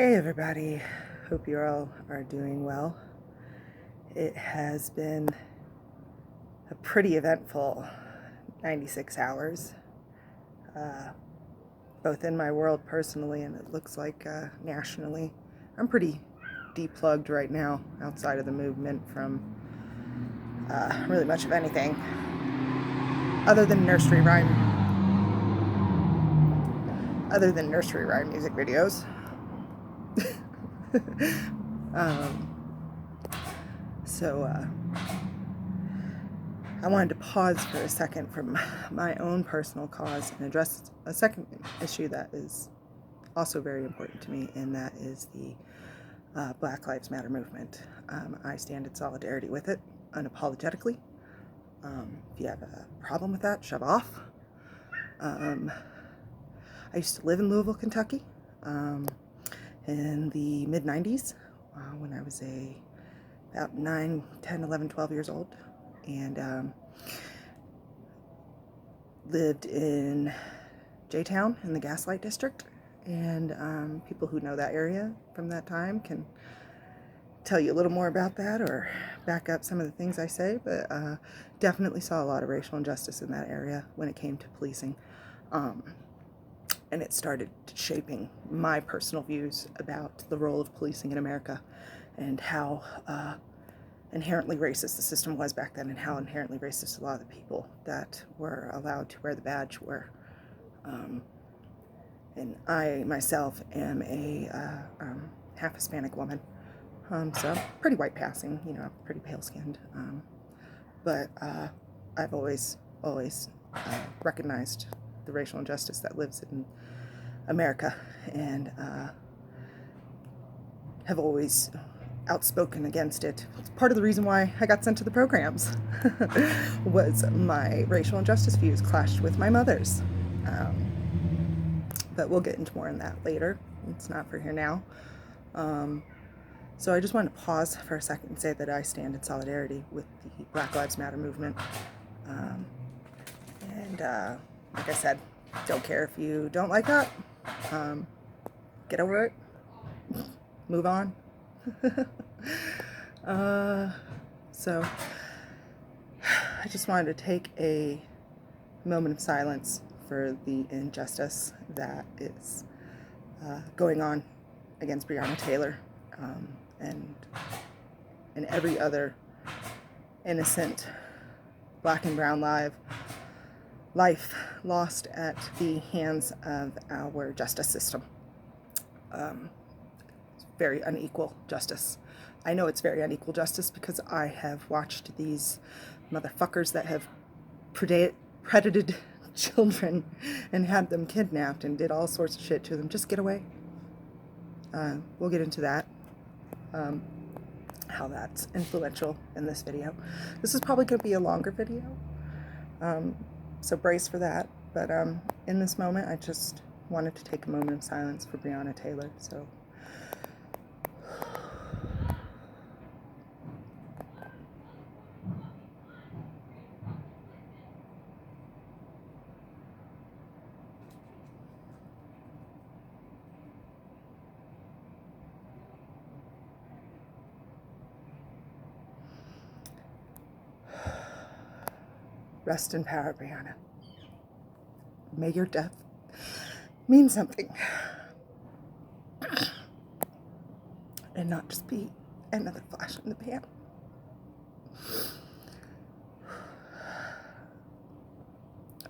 Hey everybody, hope you all are doing well. It has been a pretty eventful 96 hours, both in my world personally and it looks like nationally. I'm pretty deplugged right now outside of the movement from really much of anything other than nursery rhyme music videos. So I wanted to pause for a second from my own personal cause and address a second issue that is also very important to me, and that is the Black Lives Matter movement. I stand in solidarity with it unapologetically. If you have a problem with that, shove off. I used to live in Louisville, Kentucky in the mid-90s when I was about 9, 10, 11, 12 years old, and lived in J-Town in the Gaslight District. And people who know that area from that time can tell you a little more about that or back up some of the things I say, but definitely saw a lot of racial injustice in that area when it came to policing. And it started shaping my personal views about the role of policing in America and how inherently racist the system was back then, and how inherently racist a lot of the people that were allowed to wear the badge were. And I myself am a half Hispanic woman, so pretty white passing, pretty pale skinned, but I've always recognized the racial injustice that lives in America, and have always outspoken against it. It's part of the reason why I got sent to the programs was my racial injustice views clashed with my mother's. But we'll get into more on that later. It's not for here now. So I just wanted to pause for a second and say that I stand in solidarity with the Black Lives Matter movement. And like I said, don't care if you don't like that. Get over it. Move on. So I just wanted to take a moment of silence for the injustice that is going on against Breonna Taylor, and every other innocent black and brown life lost at the hands of our justice system. It's very unequal justice. I know it's very unequal justice because I have watched these motherfuckers that have predated children and had them kidnapped and did all sorts of shit to them just get away. We'll get into that, how that's influential in this video. This is probably going to be a longer video, so brace for that. But in this moment, I just wanted to take a moment of silence for Breonna Taylor. So rest in power, Breonna. May your death mean something and not just be another flash in the pan.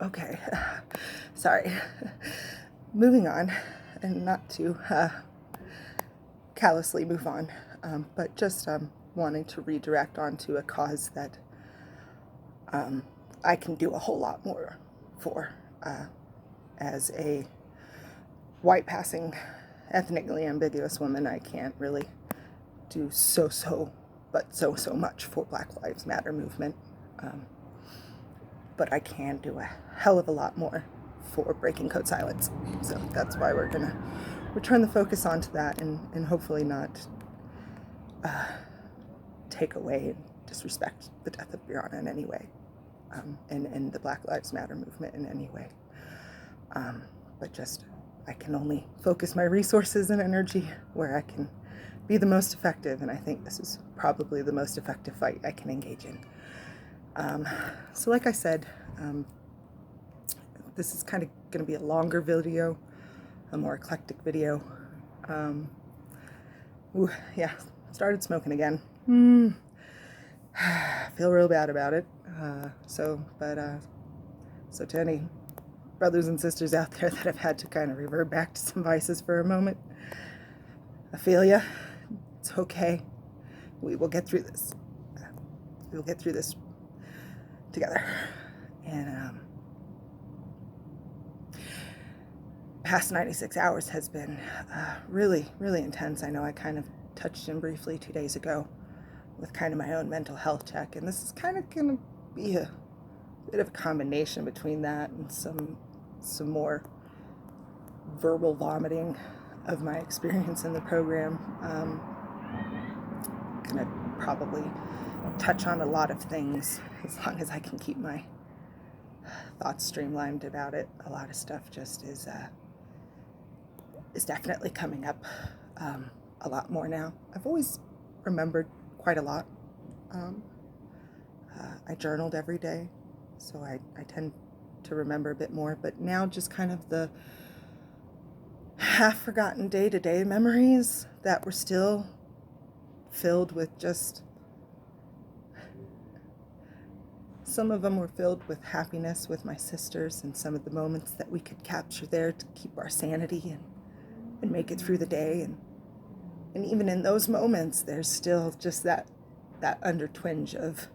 Okay, sorry. Moving on, and not to callously move on, but just wanting to redirect onto a cause that I can do a whole lot more for as a white passing, ethnically ambiguous woman. I can't really do so much for Black Lives Matter movement, but I can do a hell of a lot more for breaking code silence. So that's why we're gonna return the focus onto that, and hopefully not take away and disrespect the death of Breonna in any way, and the Black Lives Matter movement in any way, but just I can only focus my resources and energy where I can be the most effective, and I think this is probably the most effective fight I can engage in. So like I said, this is kind of going to be a longer video, a more eclectic video. Yeah, started smoking again. Feel real bad about it. So to any brothers and sisters out there that have had to kind of revert back to some vices for a moment, I feel ya. It's okay. We will get through this. We'll get through this together. And past 96 hours has been really, really intense. I know I kind of touched in briefly 2 days ago with kind of my own mental health check, and this is kind of going to be a bit of a combination between that and some more verbal vomiting of my experience in the program. Gonna probably touch on a lot of things as long as I can keep my thoughts streamlined about it. A lot of stuff just is definitely coming up a lot more now. I've always remembered quite a lot. I journaled every day, so I tend to remember a bit more, but now just kind of the half-forgotten day-to-day memories that were still filled with just, some of them were filled with happiness with my sisters, and some of the moments that we could capture there to keep our sanity and make it through the day, and even in those moments there's still just that under-twinge of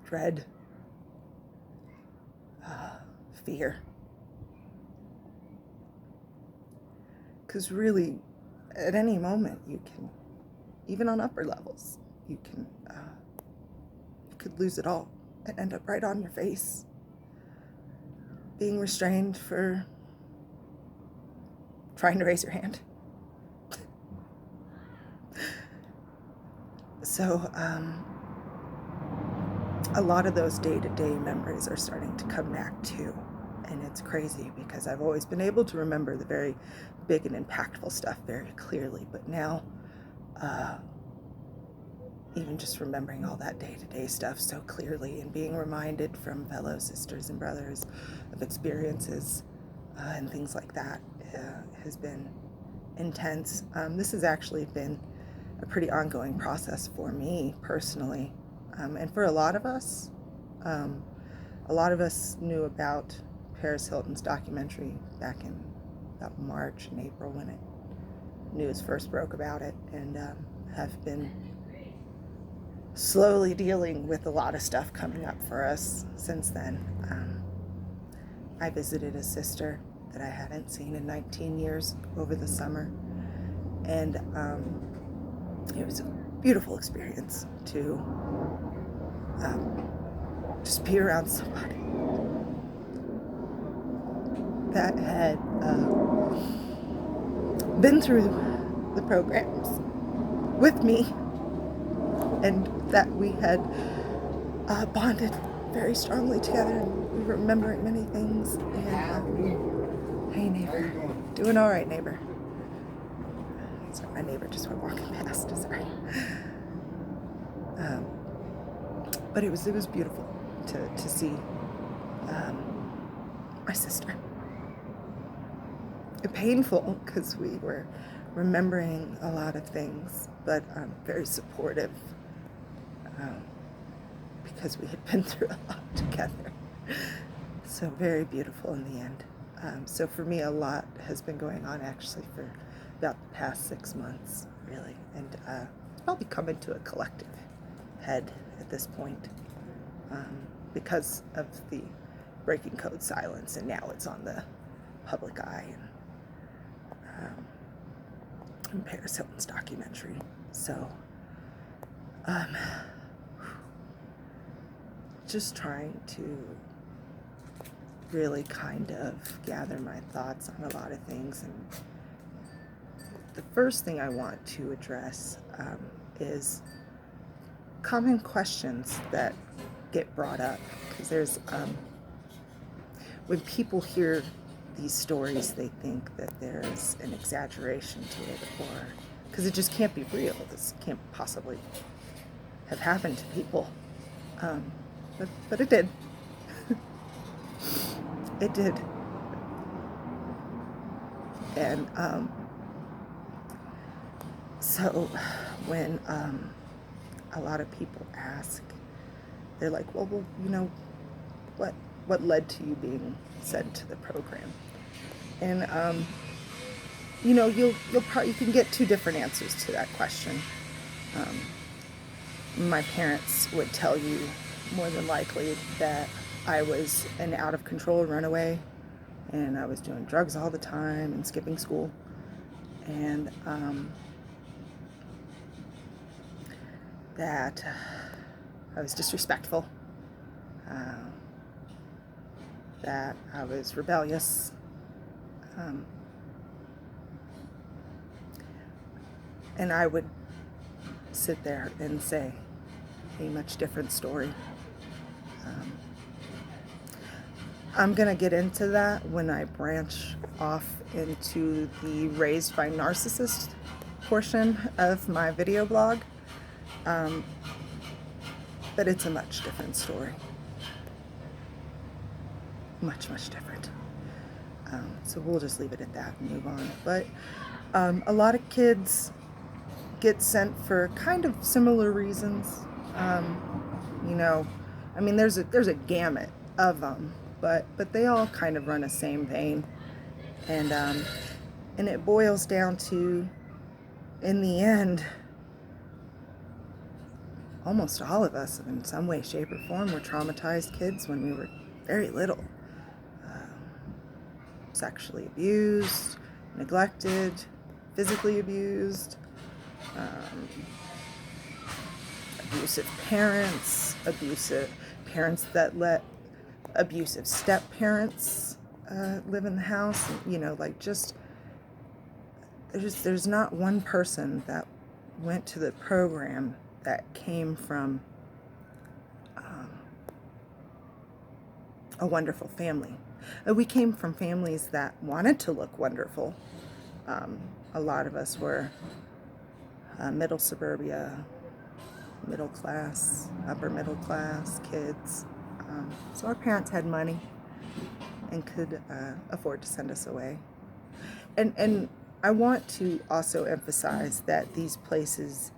dread, fear. Because really, at any moment, you can, even on upper levels, you could lose it all and end up right on your face, being restrained for trying to raise your hand. So, a lot of those day-to-day memories are starting to come back too. And it's crazy because I've always been able to remember the very big and impactful stuff very clearly. But now, even just remembering all that day-to-day stuff so clearly and being reminded from fellow sisters and brothers of experiences and things like that has been intense. This has actually been a pretty ongoing process for me personally. And for a lot of us knew about Paris Hilton's documentary back in about March and April when news first broke about it, and have been slowly dealing with a lot of stuff coming up for us since then. I visited a sister that I hadn't seen in 19 years over the summer, and it was a beautiful experience to just be around somebody that had been through the programs with me, and that we had bonded very strongly together, and we were remembering many things. And hey, neighbor. Doing all right, neighbor. Sorry, my neighbor just went walking past. Sorry. But it was beautiful to see my sister. Painful because we were remembering a lot of things, but very supportive because we had been through a lot together. So very beautiful in the end. So for me, a lot has been going on actually for about the past 6 months, really, and it's probably coming to a collective head at this point because of the breaking code silence, and now it's on the public eye, and Paris Hilton's documentary. So just trying to really kind of gather my thoughts on a lot of things. And the first thing I want to address is common questions that get brought up, because there's when people hear these stories, they think that there's an exaggeration to it, or because it just can't be real. This can't possibly have happened to people. But it did. It did. And so when a lot of people ask, they're like, well, you know, what led to you being sent to the program? And you know, you can get two different answers to that question. My parents would tell you more than likely that I was an out of control runaway, and I was doing drugs all the time and skipping school, and that I was disrespectful, that I was rebellious, and I would sit there and say a much different story. I'm going to get into that when I branch off into the Raised by Narcissist portion of my video blog. But it's a much different story. Much, much different. So we'll just leave it at that and move on. But a lot of kids get sent for kind of similar reasons. You know, I mean, there's a gamut of them, but they all kind of run the same vein, and it boils down to, in the end, almost all of us, in some way, shape, or form, were traumatized kids when we were very little. Sexually abused, neglected, physically abused, abusive parents that let abusive step-parents live in the house. You know, like, just there's not one person that went to the program that came from a wonderful family. We came from families that wanted to look wonderful. A lot of us were middle suburbia, middle class, upper middle class kids. So our parents had money and could afford to send us away. And I want to also emphasize that these places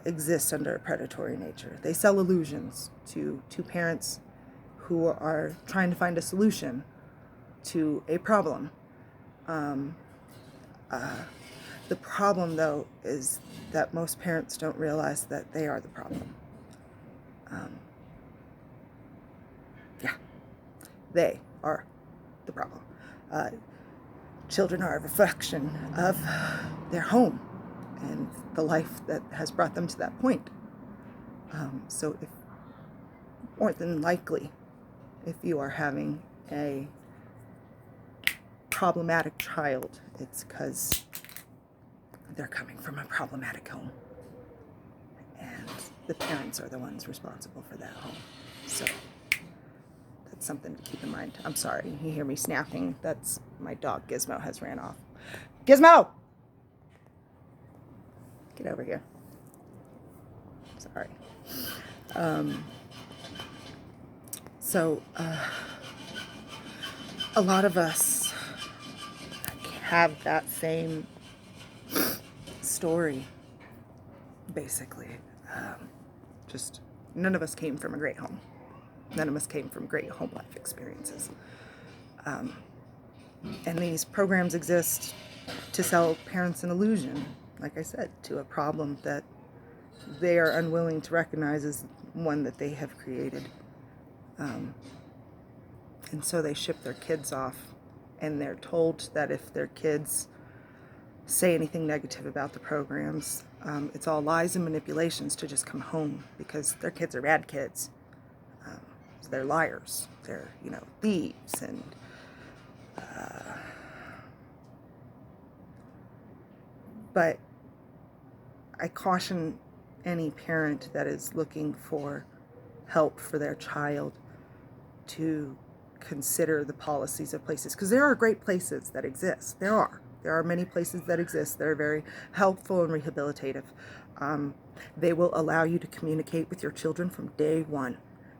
exist under a predatory nature. They sell illusions to parents who are trying to find a solution to a problem. The problem, though, is that most parents don't realize that they are the problem. They are the problem. Children are a reflection of their home and the life that has brought them to that point. So if, more than likely, if you are having a problematic child, it's because they're coming from a problematic home. And the parents are the ones responsible for that home. So that's something to keep in mind. I'm sorry, you hear me snapping. That's my dog Gizmo has ran off. Gizmo! Get over here. Sorry. So a lot of us have that same story, basically. Just none of us came from a great home. None of us came from great home life experiences. And these programs exist to sell parents an illusion, like I said, to a problem that they are unwilling to recognize as one that they have created. And so they ship their kids off, and they're told that if their kids say anything negative about the programs, it's all lies and manipulations to just come home, because their kids are bad kids. So they're liars. They're, thieves. And but I caution any parent that is looking for help for their child to consider the policies of places, because there are great places that exist. There are many places that exist that are very helpful and rehabilitative. They will allow you to communicate with your children from day one.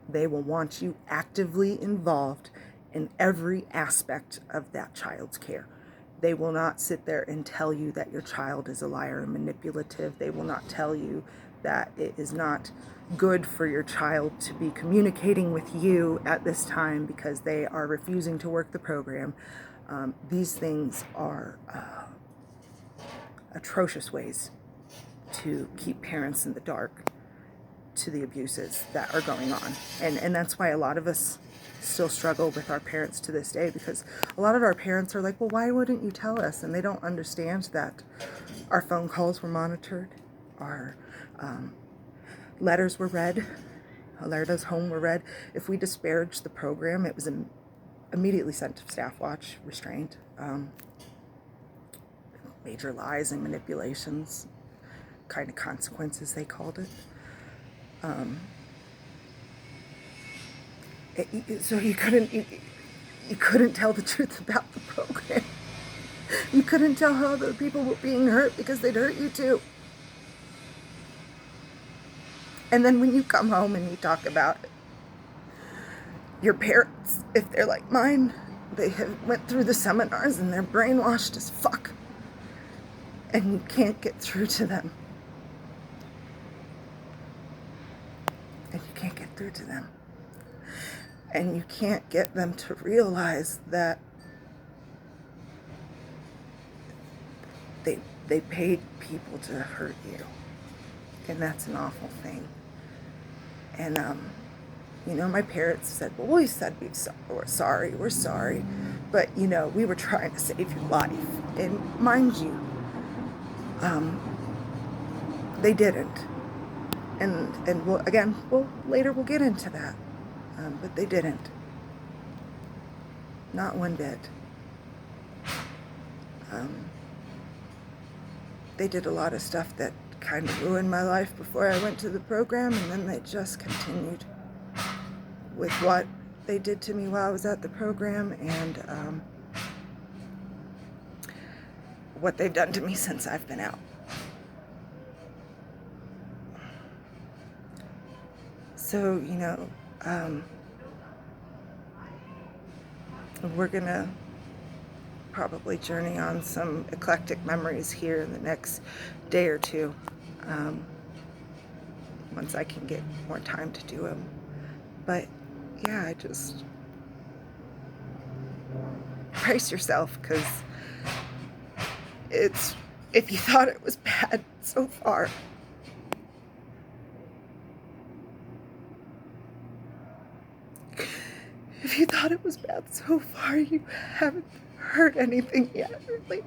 They will want you actively involved in every aspect of that child's care. They will not sit there and tell you that your child is a liar and manipulative. They will not tell you that it is not good for your child to be communicating with you at this time because they are refusing to work the program. These things are atrocious ways to keep parents in the dark to the abuses that are going on. And that's why a lot of us still struggle with our parents to this day, because a lot of our parents are like, well, why wouldn't you tell us? And they don't understand that our phone calls were monitored, our letters were read, our letters home were read. If we disparaged the program, it was immediately sent to staff watch, restraint, major lies and manipulations, kind of consequences they called it. So you couldn't tell the truth about the program. You couldn't tell how other people were being hurt because they'd hurt you too. And then when you come home and you talk about it, your parents, if they're like mine, they have went through the seminars and they're brainwashed as fuck. And you can't get through to them. And you can't get through to them. And you can't get them to realize that they paid people to hurt you. And that's an awful thing. And, my parents said, well, we said we're sorry. But, we were trying to save your life. And mind you, they didn't. And later we'll get into that. But they didn't. Not one bit. They did a lot of stuff that kind of ruined my life before I went to the program, and then they just continued with what they did to me while I was at the program, and what they've done to me since I've been out. So, we're gonna probably journey on some eclectic memories here in the next day or two, once I can get more time to do them. But yeah, just brace yourself, because if you thought it was bad so far, you haven't heard anything yet, really.